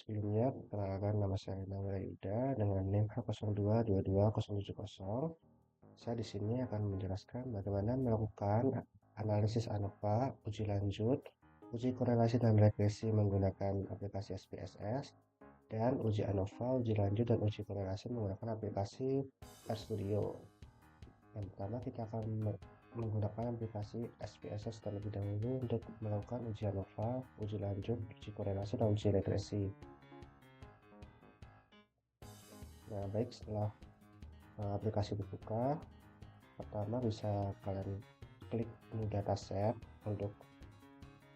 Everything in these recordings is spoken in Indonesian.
Sebelumnya, perkenalkan nama saya Nawira Yuda dengan NIM H022270. Saya di sini akan menjelaskan bagaimana melakukan analisis ANOVA, uji lanjut, uji korelasi dan regresi menggunakan aplikasi SPSS, dan uji ANOVA, uji lanjut, dan uji korelasi menggunakan aplikasi RStudio. Yang pertama, kita akan menggunakan aplikasi SPSS terlebih dahulu untuk melakukan uji ANOVA, uji lanjut, uji korelasi, dan uji regresi. Nah, baik, setelah aplikasi dibuka, pertama bisa kalian klik new dataset untuk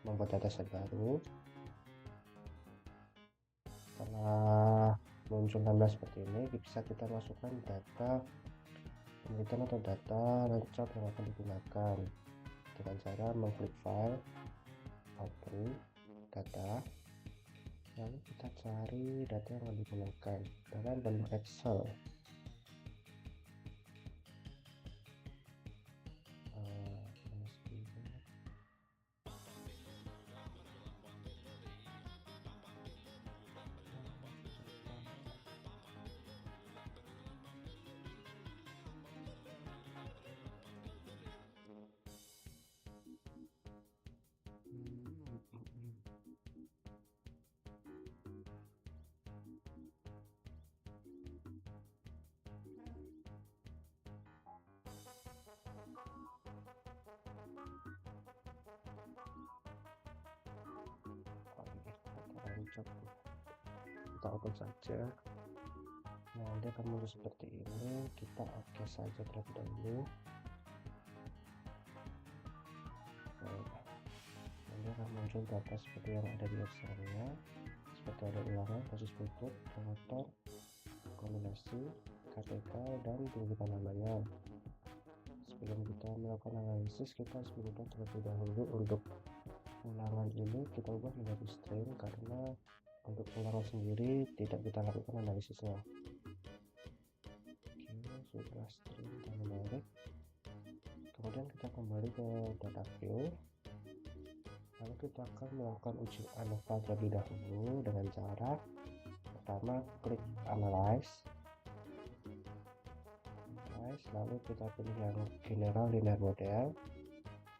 membuat dataset baru. Setelah muncul tambah seperti ini, bisa kita masukkan data penelitian atau data rencap yang akan digunakan dengan cara mengklik file, open data, lalu kita cari data yang akan digunakan dalam bentuk Excel. Kita open saja. Nah, nanti akan muncul seperti ini. Kita oke saja terlebih dahulu. Nanti akan muncul data seperti yang ada di Excel-nya, seperti ada ulangan, kasus pupuk, motor, kombinasi, KTK, dan penyebutan namanya. Sebelum kita melakukan analisis, kita harus mengubah terlebih dahulu untuk ulangan ini kita ubah menjadi string, karena untuk ulangan sendiri tidak kita lakukan analisisnya. Oke, sudah string dan menarik. Kemudian kita kembali ke data view, lalu kita akan melakukan uji ANOVA terlebih dahulu dengan cara pertama klik analyze, lalu kita pilih yang general linear model,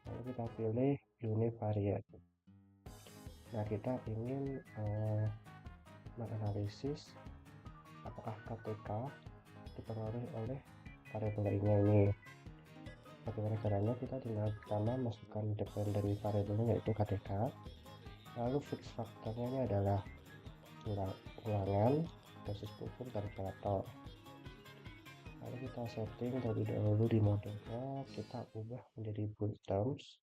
lalu kita pilih univariate. Nah, kita ingin menganalisis apakah KTK dipengaruhi oleh variabel ini. Bagaimana caranya? Kita tinggal pertama masukkan dependent variabelnya yaitu KTK, lalu fix faktornya ini adalah ulangan, dosis pupuk, dan kelator. Lalu kita setting terlebih dahulu di modenya, kita ubah menjadi bool terms.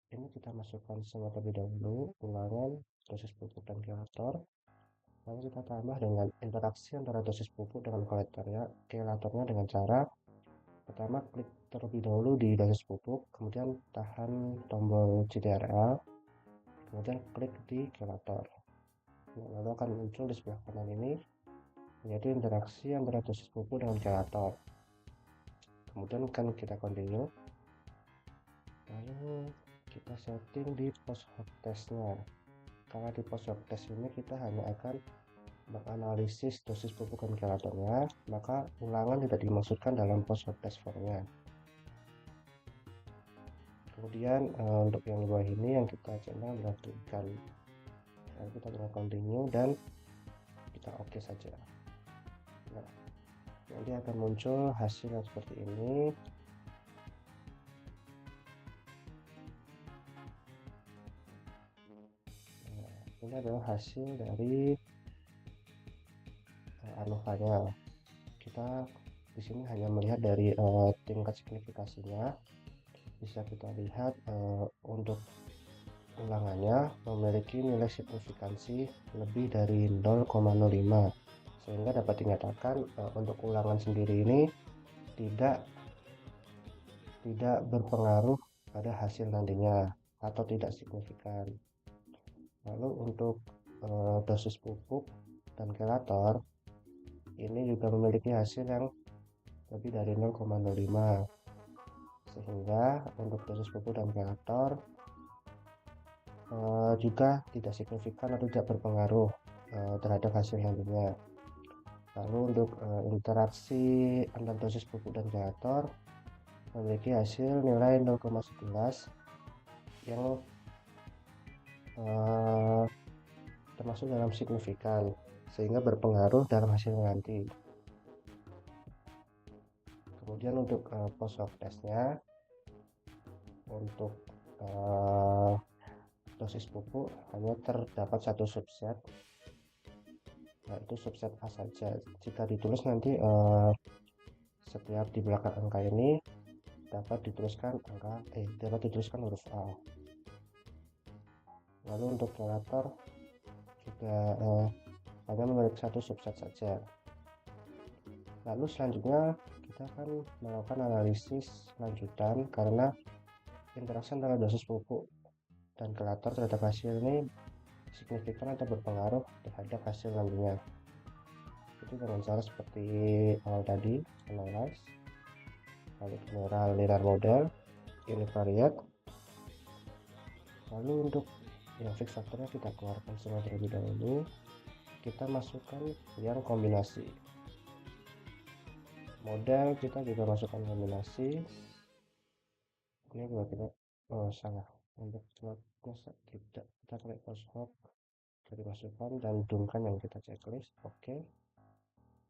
Ini kita masukkan semua terlebih dahulu, ulangan, dosis pupuk, dan kelator. Lalu kita tambah dengan interaksi antara dosis pupuk dengan kelatornya dengan cara pertama klik terlebih dahulu di dosis pupuk, kemudian tahan tombol CTRL, kemudian klik di kelator. Nah, lalu akan muncul di sebelah kanan ini yaitu interaksi antara dosis pupuk dengan kelator. Kemudian kan kita continue, lalu kita setting di post hoc testnya. Karena di post hoc test ini kita hanya akan menganalisis dosis pupuk dan kelatornya, maka ulangan tidak dimasukkan dalam post hoc test formnya. Kemudian untuk yang di bawah ini yang kita centang adalah berikan. Lalu kita tinggal continue dan kita oke saja. Nah, nanti akan muncul hasil yang seperti ini. Nah, ini adalah hasil dari ANOVA-nya. Kita di sini hanya melihat dari tingkat signifikasinya. Bisa kita lihat untuk ulangannya memiliki nilai signifikansi lebih dari 0,05, sehingga dapat dinyatakan untuk ulangan sendiri ini tidak berpengaruh pada hasil nantinya atau tidak signifikan. Lalu untuk dosis pupuk dan kelator ini juga memiliki hasil yang lebih dari 0,05, sehingga untuk dosis pupuk dan kelator juga tidak signifikan atau tidak berpengaruh. terhadap hasil nantinya. Lalu untuk interaksi antar dosis pupuk dan generator memiliki hasil nilai 0,11 yang termasuk dalam signifikan, sehingga berpengaruh dalam hasil nanti. Kemudian untuk post hoc testnya, untuk dosis pupuk hanya terdapat satu subset, yaitu subset A saja. Jika ditulis nanti setiap di belakang angka ini dapat dituliskan huruf A. Lalu untuk generator juga hanya memiliki satu subset saja. Lalu selanjutnya kita akan melakukan analisis lanjutan, karena interaksi antara dosis pupuk dan generator terhadap hasil ini signifikan atau berpengaruh terhadap hasil nantinya. Itu dengan cara seperti awal tadi, analyze, lalu general linear model, univariate. Lalu untuk yang fix faktornya kita keluarkan semua terlebih dahulu, kita masukkan yang kombinasi. Model kita juga masukkan kombinasi. Ini juga kita salah, untuk slotnya tidak, kita klik post hoc, jadi masukkan dan hidungkan yang kita checklist. Oke,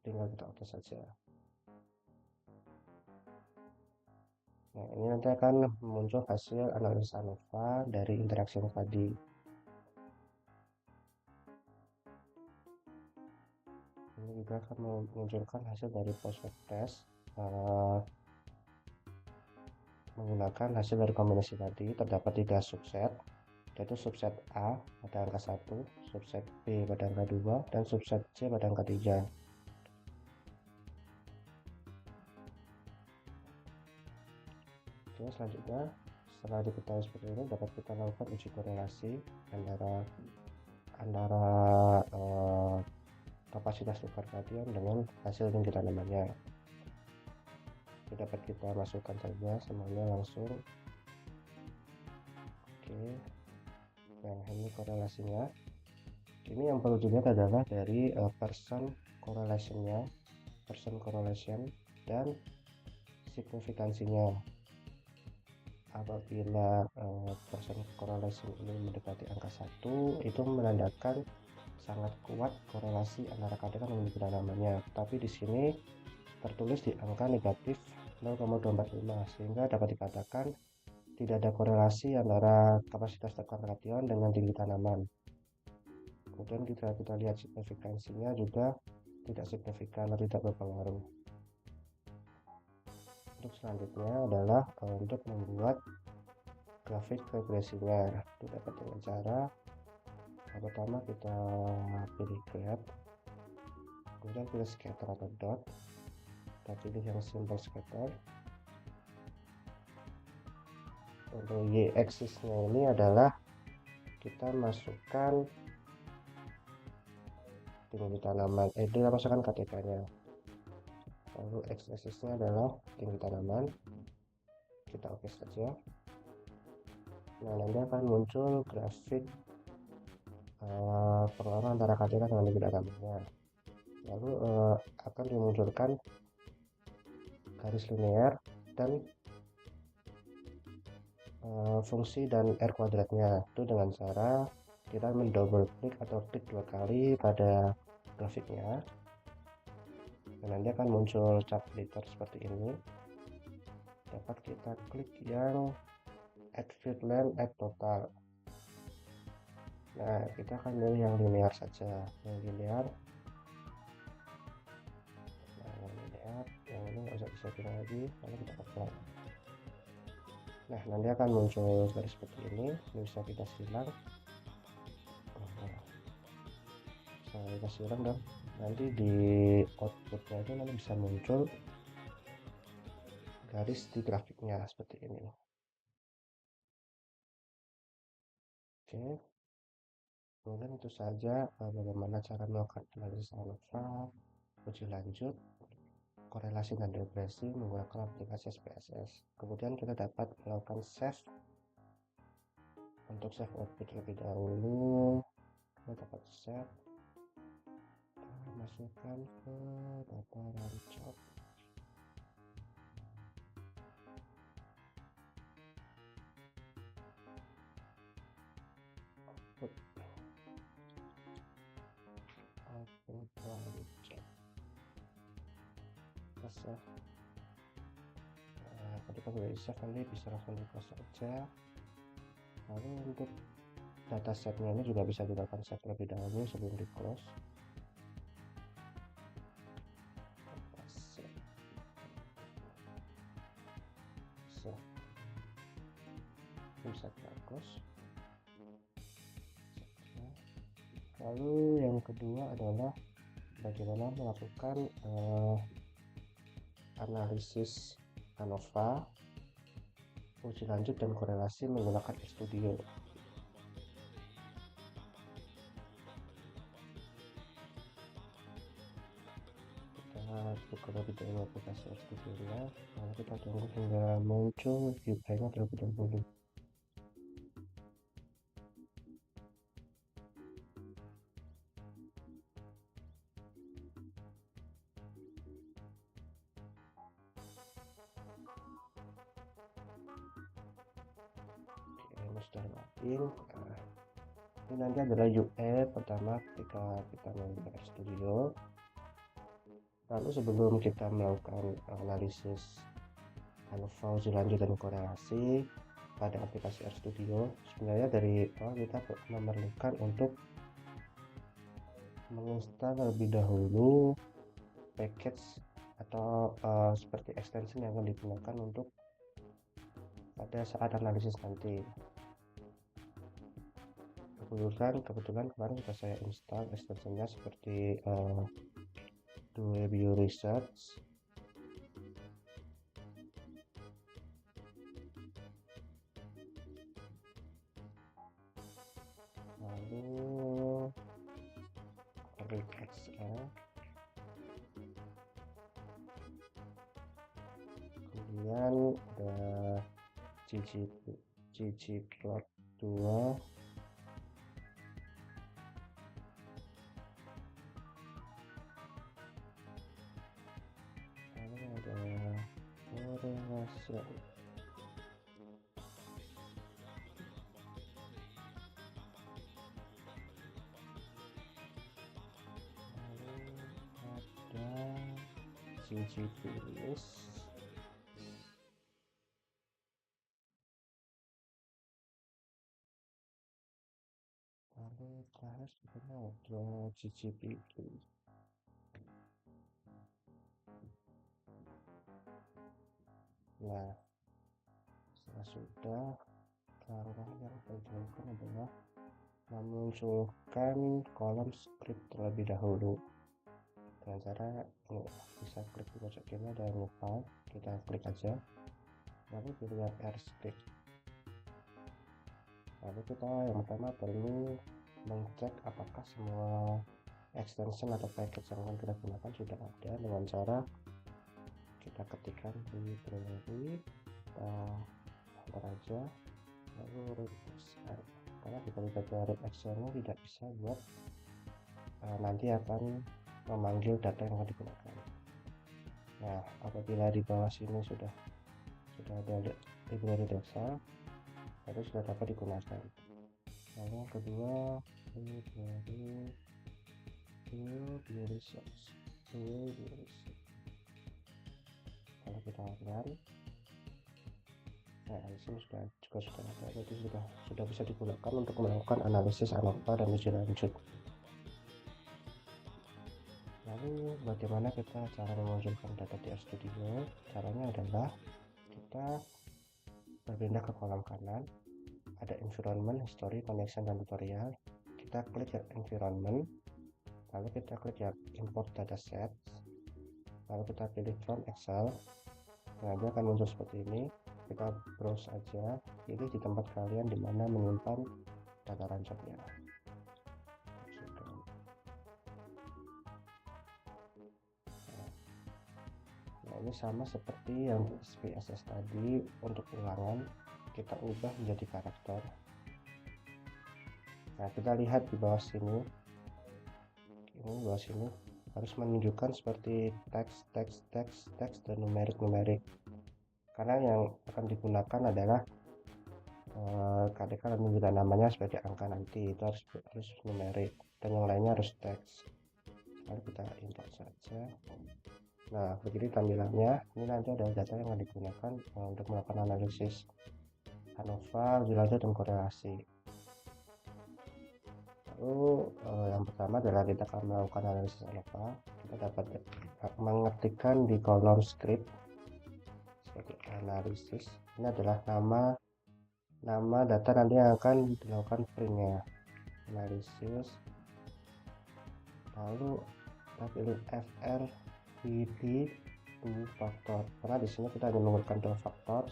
tinggal kita oke saja. Nah, ini nanti akan muncul hasil analisis ANOVA dari interaksi yang tadi. Ini juga akan memunculkan hasil dari post hoc test menggunakan hasil dari kombinasi tadi. Terdapat 3 subset, yaitu subset A pada angka 1, subset B pada angka 2, dan subset C pada angka 3. Oke, selanjutnya setelah diketahui seperti ini, dapat kita lakukan uji korelasi antara kapasitas tukar kation dengan hasil tinggi tanamannya. Itu dapat kita masukkan saja semuanya langsung. Oke, nah ini korelasinya. Ini yang perlu dilihat adalah dari percent correlation dan signifikansinya. Apabila percent correlation ini mendekati angka 1, itu menandakan sangat kuat korelasi antara KDK dengan tinggi tanamannya. Tapi di sini tertulis di angka negatif 0,245, sehingga dapat dikatakan tidak ada korelasi antara kapasitas tukar kation dengan tinggi tanaman. Kemudian kita lihat signifikansinya juga tidak signifikan atau tidak berpengaruh. Untuk selanjutnya adalah untuk membuat grafik regresinya. Itu dapat dengan cara pertama kita pilih graph, kemudian pilih scatter atau dot, kita pilih yang simple scatter. Untuk y axisnya ini adalah kita masukkan tinggi tanaman, kita masukkan KTK nya. Lalu x axisnya adalah tinggi tanaman, kita oke saja. Nah, nanti akan muncul grafik pengaruh antara KTK dengan tinggi tanamannya. Lalu akan dimunculkan garis linear dan fungsi dan R kuadratnya. Itu dengan cara kita mendouble klik atau klik 2 kali pada grafiknya, dan nanti akan muncul chart editor seperti ini. Dapat kita klik yang add field length, add total. Nah, kita akan pilih yang linear saja, yang linear. Nah, yang ini nggak usah disetting lagi, lalu kita apply. Nah, nanti akan muncul garis seperti ini bisa kita silang. Bisa kita silang, dan nanti di outputnya itu nanti bisa muncul garis di grafiknya seperti ini. Oke, kemudian itu saja bagaimana cara melakukan analisis ANOVA, uji lanjut, korelasi dan regresi menggunakan aplikasi SPSS. Kemudian kita dapat melakukan save. Untuk save output terlebih dahulu, kita dapat save. masukkan ke data rancok. Output rancok. Save. Nah, ketika sudah di save nanti bisa langsung di close saja. Lalu untuk datasetnya ini juga bisa dilakukan save lebih dahulu sebelum di close. Bisa kita close. Lalu yang kedua adalah bagaimana melakukan analisis ANOVA, uji lanjut dan korelasi menggunakan RStudio. Kita buka lebih dahulu aplikasi RStudio-nya, lalu kita tunggu hingga muncul UI-nya terlebih dahulu. Ini sudah login. Ini nanti adalah UI pertama ketika kita menggunakan RStudio. Lalu sebelum kita melakukan analisis ANOVA, uji lanjut dan korelasi pada aplikasi RStudio, sebenarnya dari awal kita memerlukan untuk menginstal terlebih dahulu package atau seperti extension yang akan digunakan untuk pada saat analisis nanti. Kebetulan kemarin sudah saya install extensionnya seperti Dwebio Research, lalu RxL, kemudian ada ggplot 2, lalu ada korelasi, ggplist, lalu terakhir sebenarnya ada ggplist. Nah, setelah sudah, langkah yang perlu dilakukan adalah memunculkan kolom script terlebih dahulu dengan cara bisa klik di pojok kiri dan lupa, kita klik aja, lalu pilih RScript. Lalu kita yang pertama perlu mengecek apakah semua extension atau package yang akan kita gunakan sudah ada dengan cara kita ketikkan di primary, kita enter aja, lalu read action, karena kita read action-nya tidak bisa buat nanti akan memanggil data yang akan digunakan. Nah, apabila di bawah sini sudah ada library data, itu sudah dapat digunakan. Lalu yang kedua, research. Kalau kita lihat, nah di sini sudah ada, jadi sudah bisa digunakan untuk melakukan analisis ANOVA dan uji lanjut. Lalu bagaimana kita cara memunculkan data di RStudio? Caranya adalah kita berpindah ke kolom kanan, ada environment, history, connection, dan tutorial. Kita klik ya environment, lalu kita klik ya import dataset, lalu kita pilih from Excel. Nah, dia akan muncul seperti ini. Kita browse aja, pilih di tempat kalian dimana menyimpan data rancoknya. Nah, ini sama seperti yang SPSS tadi. Untuk ulangan kita ubah menjadi karakter. Nah, kita lihat di bawah sini, harus menunjukkan seperti teks dan numerik, karena yang akan digunakan adalah ketika menunjukkan namanya sebagai angka nanti itu harus numerik, dan yang lainnya harus teks. Lalu kita import saja. Nah, begini tampilannya. Ini nanti ada data yang akan digunakan untuk melakukan analisis ANOVA, wilayah, dan korelasi. Lalu yang pertama adalah kita akan melakukan analisis ANOVA. Kita dapat mengetikkan di kolom script sebagai analisis. Ini adalah nama data nanti yang akan dilakukan printnya, analisis. Lalu kita pilih FRVD to faktor, karena di sini kita hanya menggunakan dua faktor,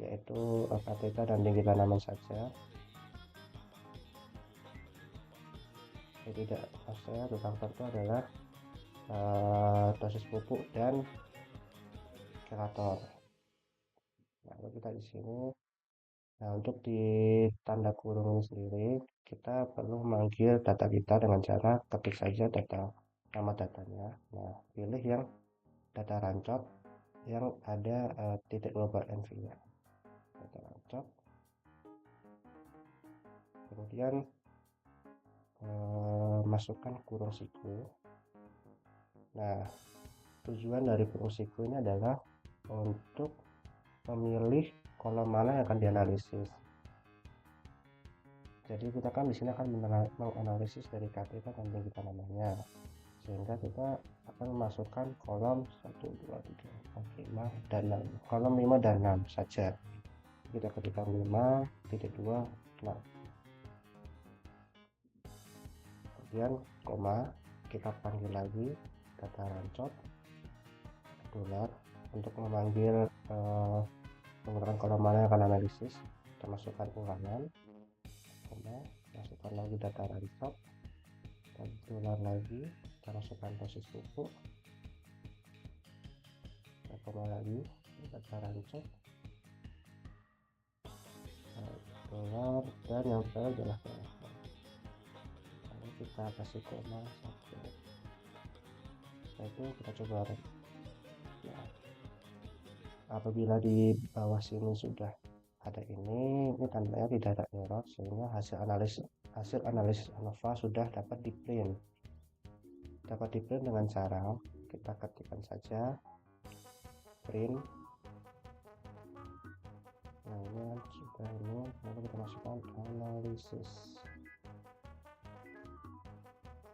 yaitu theta dan tinggi tanaman saja. Jadi tidak, maksudnya dua faktor itu adalah dosis pupuk dan kelator. Lalu kita di sini, nah untuk di tanda kurung ini sendiri kita perlu memanggil data kita dengan cara ketik saja nama datanya. Nah, pilih yang data rancot yang ada titik global NV nya, data rancot, kemudian masukkan kurung siku. Nah, tujuan dari kurung siku ini adalah untuk memilih kolom mana yang akan dianalisis. Jadi kita kan di sini akan menganalisis dari KTK dan tinggi tanamannya, sehingga kita akan memasukkan kolom 1, 2, 3, 4, 5 dan 6, kolom 5 dan 6 saja. Kita ketikkan 5.2, 6, kemudian koma, kita panggil lagi data rancot dolar untuk memanggil menggunakan kolom mana yang akan analisis. Kita masukkan ulangan, koma, masukkan lagi data rancot, dan dolar lagi, kita masukkan dosis pupuk, kita koma lagi, data rancot, dolar, dan yang terakhir adalah kelator. Lalu kita kasih koma 1. Setelah itu kita coba run. Nah, apabila di bawah sini sudah ada ini tandanya tidak ada error, sehingga hasil analisis ANOVA sudah dapat di print dengan cara kita ketikkan saja print. Nah, ini sudah ini, lalu kita masukkan analisis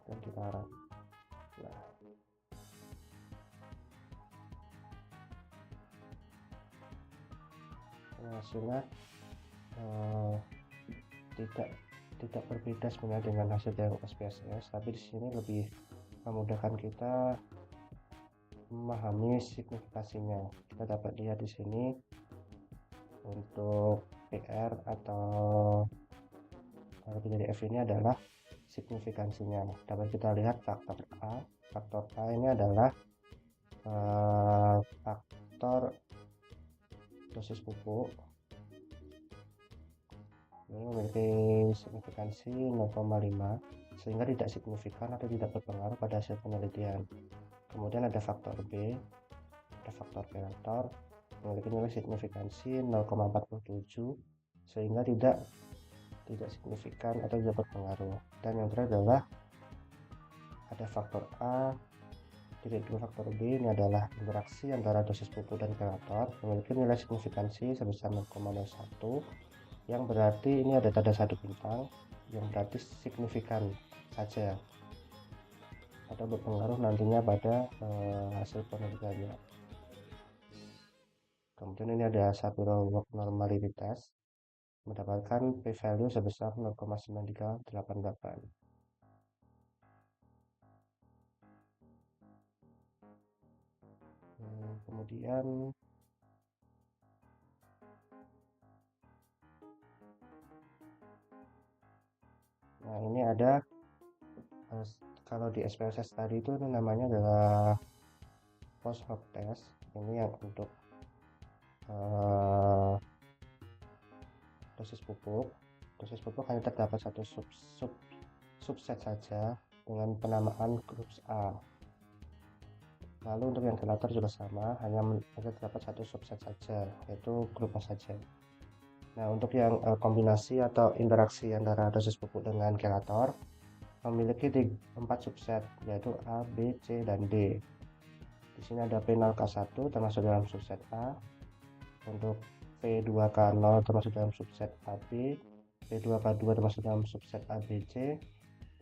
dan kita run. Nah, hasilnya tidak berbeda sebenarnya dengan hasil dari SPSS, tapi di sini lebih memudahkan kita memahami signifikasinya. Kita dapat lihat di sini untuk PR atau lebih dari F ini adalah signifikansinya. Dapat kita lihat faktor A ini adalah faktor dosis pupuk. Ini memiliki signifikansi 0,5, sehingga tidak signifikan atau tidak berpengaruh pada hasil penelitian. Kemudian ada faktor B, ada faktor kelator, memiliki nilai signifikansi 0,47, sehingga tidak signifikan atau tidak berpengaruh. Dan yang terakhir adalah ada faktor A, dua faktor B, ini adalah interaksi antara dosis pupuk dan kelator, memiliki nilai signifikansi sebesar 0,01, yang berarti ini ada tanda 1 bintang, yang berarti signifikan saja atau berpengaruh nantinya pada hasil penelitiannya. Kemudian ini ada satu normalitas mendapatkan p-value sebesar 0,9388. Kemudian nah, ini ada kalau di SPSS tadi itu namanya adalah post hoc test. Ini yang untuk dosis pupuk hanya terdapat satu subset saja dengan penamaan grup A. Lalu untuk yang generator juga sama, hanya terdapat satu subset saja, yaitu grup saja. Nah, untuk yang kombinasi atau interaksi antara dosis pupuk dengan generator memiliki 4 subset, yaitu A, B, C, dan D. Di sini ada P0K1 termasuk dalam subset A, untuk P2K0 termasuk dalam subset AB, P2K2 termasuk dalam subset ABC,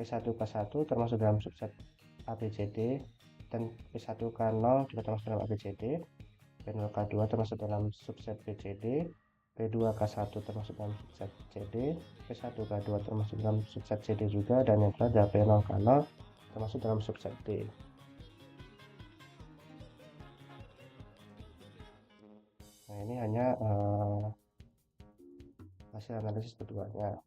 P1K1 termasuk dalam subset ABCD, dan P1K0 juga termasuk dalam ABCD, P0K2 termasuk dalam subset BCD, P2K1 termasuk dalam subset CD, P1K2 termasuk dalam subset CD juga, dan yang terakhir P0K0 termasuk dalam subset D. Nah, ini hanya hasil analisis keduanya.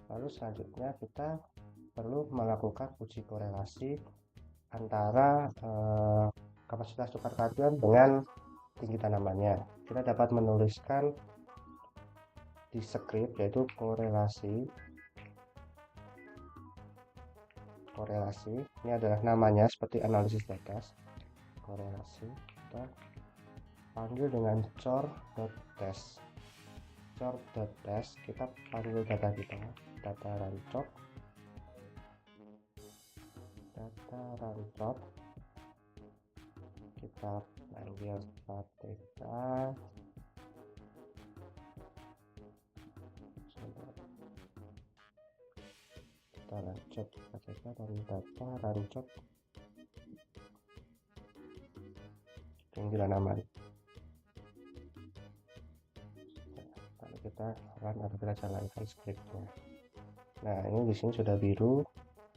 Lalu selanjutnya kita perlu melakukan uji korelasi antara kapasitas tukar kation dengan tinggi tanamannya. Kita dapat menuliskan di script, yaitu korelasi ini adalah namanya seperti analisis batas. Korelasi kita panggil dengan cor.test. Cor.test kita panggil data kita, data rancop kita panggil KTK, data rancop KTK dan data rancop tinggi tanaman. Lalu kita run atau kita jalankan scriptnya. Nah, ini di sini sudah biru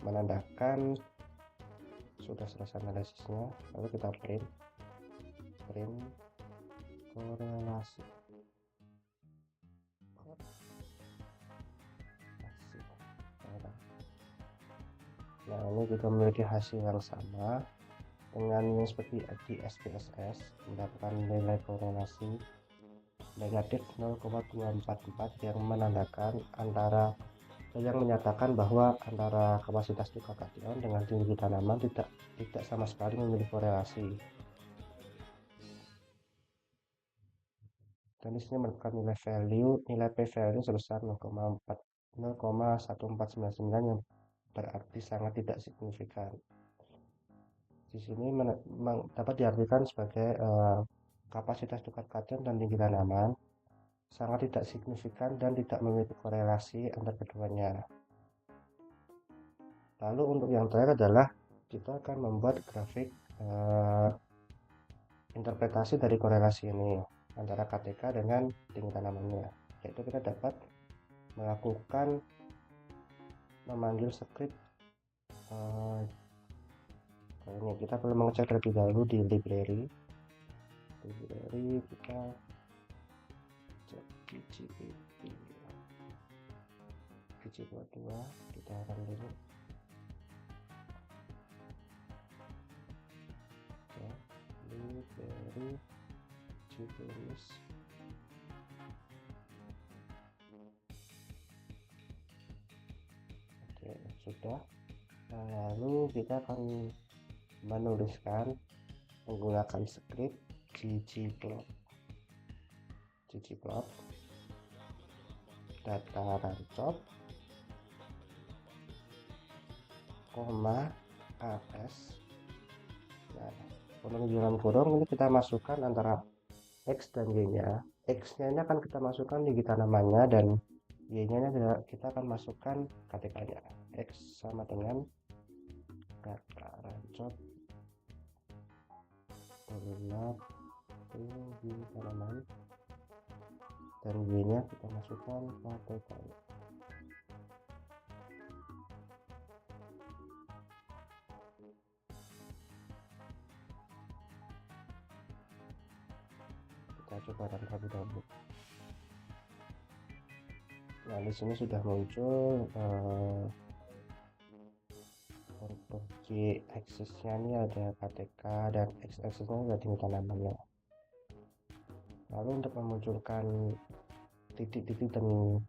menandakan sudah selesai analisisnya. Lalu kita print korelasi. Nah, ini juga memiliki hasil yang sama dengan yang seperti di SPSS, mendapatkan nilai korelasi negatif 0,244 yang menandakan yang menyatakan bahwa antara kapasitas tukar kation dengan tinggi tanaman tidak sama sekali memiliki korelasi. Dan di sini merupakan nilai P value sebesar 0,1499 yang berarti sangat tidak signifikan. Di sini dapat diartikan sebagai kapasitas tukar kation dan tinggi tanaman sangat tidak signifikan dan tidak memiliki korelasi antar keduanya. Lalu untuk yang terakhir adalah kita akan membuat grafik interpretasi dari korelasi ini antara KTK dengan tinggi tanamannya, yaitu kita dapat melakukan memanggil script ini. Kita perlu mengecek terlebih dahulu di library kita cek GG22 kita akan dulu library GPList. Oke, sudah. Nah, lalu kita akan menuliskan menggunakan script ggplot data rancop, AS. Nah, untuk dalam kurung ini kita masukkan antara X dan Y-nya. X-nya ini akan kita masukkan tinggi tanamannya, dan Y-nya kita akan masukkan KTK-nya. X sama dengan data rancop koordinat tinggi tanaman, dan Y-nya kita masukkan KTK-nya. Kita coba run terlebih dahulu. Nah, di sini sudah muncul untuk Y aksisnya ini ada KTK dan X aksisnya ada tinggi tanamannya. Lalu untuk memunculkan titik-titik dan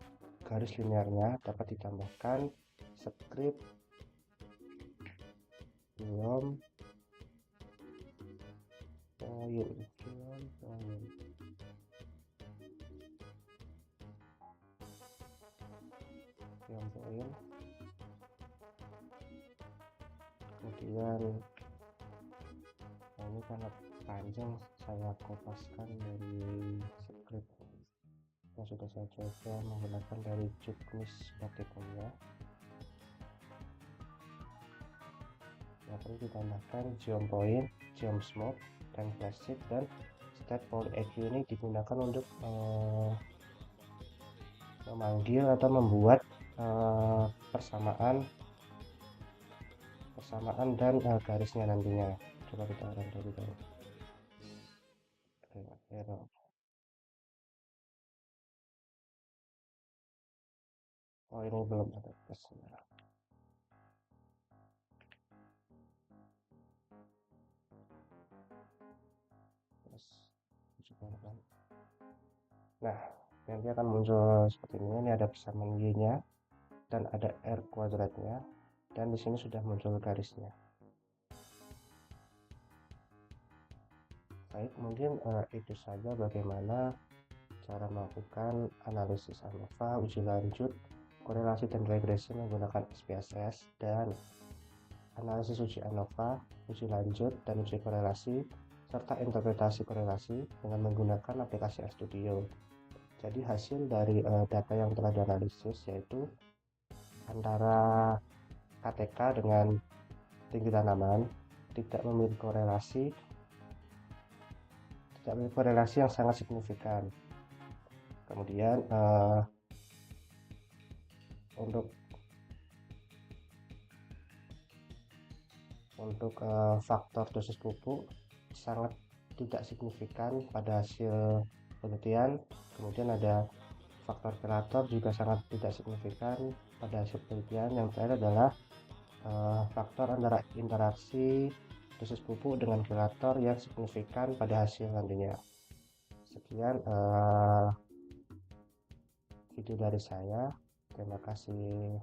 garis linearnya dapat ditambahkan script biom kemudian ini karena panjang saya kopaskan dari script yang sudah saya coba menggunakan dari juknis batiknya. Yang perlu ditambahkan geom point, geom smoke, dan flashit, dan step poly EQ ini digunakan untuk memanggil atau membuat persamaan dan garisnya nantinya. Coba kita run dulu. Error. Oh, ini belum ada tesnya. Nah, nanti akan muncul seperti ini. Ini ada persamaan Y-nya dan ada R kuadratnya, dan di sini sudah muncul garisnya. Baik, mungkin itu saja bagaimana cara melakukan analisis ANOVA, uji lanjut, korelasi dan regresi menggunakan SPSS, dan analisis uji ANOVA, uji lanjut, dan uji korelasi, serta interpretasi korelasi dengan menggunakan aplikasi RStudio. Jadi hasil dari data yang telah dianalisis yaitu antara KTK dengan tinggi tanaman tidak memiliki korelasi yang sangat signifikan. Kemudian untuk faktor dosis pupuk sangat tidak signifikan pada hasil penelitian. Kemudian ada faktor kelator juga sangat tidak signifikan pada hasil penelitian. Yang terakhir adalah faktor antara interaksi dosis pupuk dengan kelator yang signifikan pada hasil nantinya. Sekian video dari saya. Terima kasih.